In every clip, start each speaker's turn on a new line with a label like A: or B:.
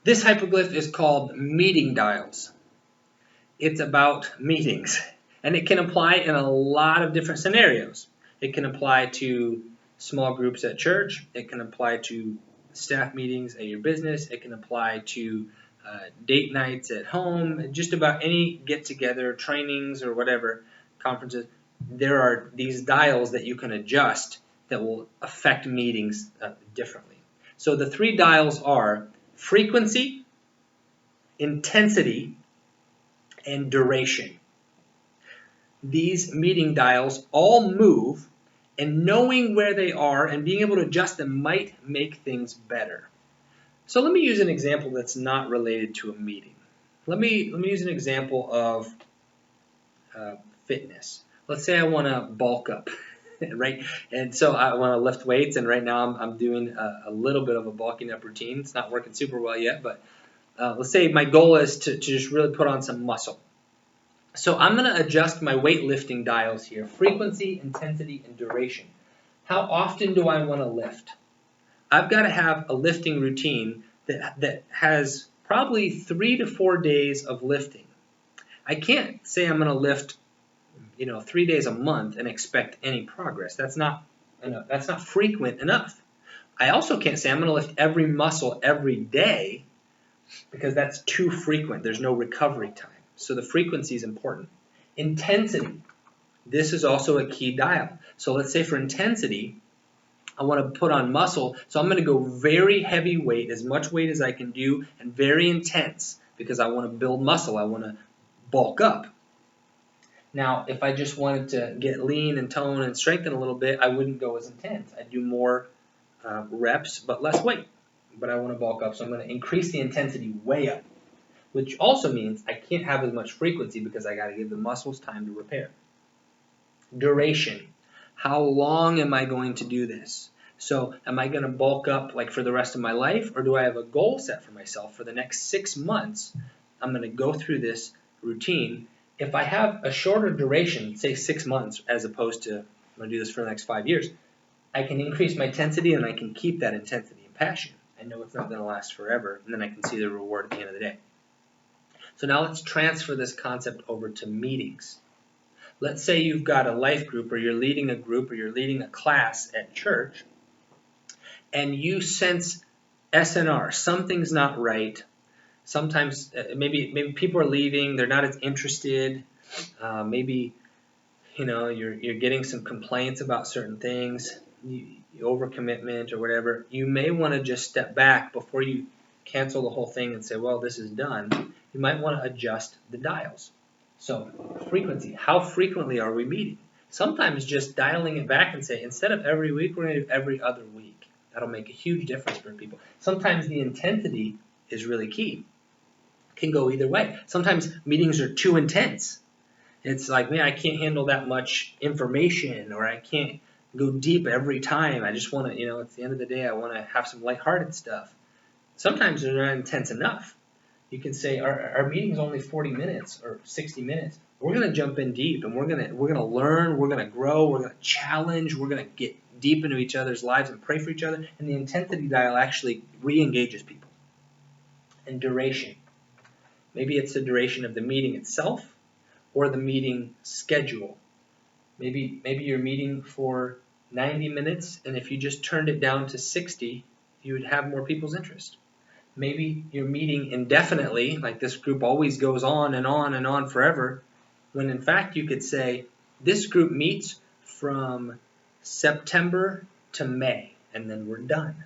A: This hyperglyph is called meeting dials. It's about meetings, and it can apply in a lot of different scenarios. It can apply to small groups at church. It can apply to staff meetings at your business. It can apply to date nights at home, just about any get-together, trainings or whatever, conferences. There are these dials that you can adjust that will affect meetings differently. So the three dials are frequency, intensity, and duration. These meeting dials all move, and knowing where they are and being able to adjust them might make things better. So let me use an example that's not related to a meeting. Let me use an example of fitness. Let's say I want to bulk up, right? And so I want to lift weights, and right now I'm doing a little bit of a bulking up routine. It's not working super well yet, but let's say my goal is to just really put on some muscle. So I'm going to adjust my weightlifting dials here: frequency, intensity, and duration. How often do I want to lift? I've got to have a lifting routine that has probably 3 to 4 days of lifting. I can't say I'm going to lift 3 days a month and expect any progress. That's not enough. That's not frequent enough. I also can't say I'm going to lift every muscle every day, because that's too frequent. There's no recovery time. So the frequency is important. Intensity. This is also a key dial. So let's say for intensity, I want to put on muscle, so I'm going to go very heavy weight, as much weight as I can do, and very intense, because I want to build muscle. I want to bulk up. Now, if I just wanted to get lean and tone and strengthen a little bit, I wouldn't go as intense. I'd do more reps, but less weight. But I want to bulk up, so I'm going to increase the intensity way up, which also means I can't have as much frequency because I got to give the muscles time to repair. Duration. How long am I going to do this? So am I going to bulk up like for the rest of my life, or do I have a goal set for myself for the next 6 months? I'm going to go through this routine. If I have a shorter duration, say 6 months, as opposed to I'm going to do this for the next 5 years, I can increase my intensity and I can keep that intensity and passion. I know it's not going to last forever, and then I can see the reward at the end of the day. So now let's transfer this concept over to meetings. Let's say you've got a life group, or you're leading a group, or you're leading a class at church, and you sense SNR, something's not right. Sometimes maybe people are leaving, they're not as interested. Maybe you're getting some complaints about certain things, overcommitment or whatever. You may want to just step back before you cancel the whole thing and say, well, this is done. You might want to adjust the dials. So frequency, how frequently are we meeting? Sometimes just dialing it back and say, instead of every week, we're going to do every other week. That'll make a huge difference for people. Sometimes the intensity is really key. It can go either way. Sometimes meetings are too intense. It's like, man, I can't handle that much information, or I can't go deep every time. I just want to, at the end of the day, I want to have some lighthearted stuff. Sometimes they're not intense enough. You can say our meeting's only 40 minutes or 60 minutes. We're going to jump in deep, and we're going to learn, we're going to grow, we're going to challenge, we're going to get deep into each other's lives and pray for each other, and the intensity dial actually re-engages people. And duration. Maybe it's the duration of the meeting itself or the meeting schedule. Maybe you're meeting for 90 minutes, and if you just turned it down to 60, you would have more people's interest. Maybe you're meeting indefinitely, like this group always goes on and on and on forever, when in fact you could say, this group meets from September to May, and then we're done.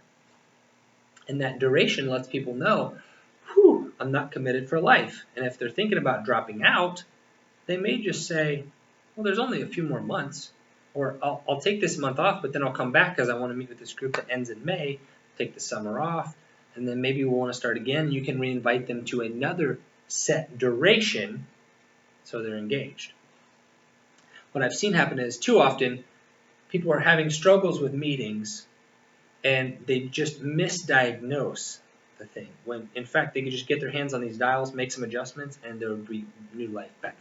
A: And that duration lets people know, I'm not committed for life. And if they're thinking about dropping out, they may just say, well, there's only a few more months, or I'll take this month off, but then I'll come back because I want to meet with this group that ends in May, take the summer off, and then maybe we'll want to start again. You can re-invite them to another set duration so they're engaged. What I've seen happen is too often people are having struggles with meetings and they just misdiagnose the thing, when in fact they could just get their hands on these dials, make some adjustments, and there would be new life back.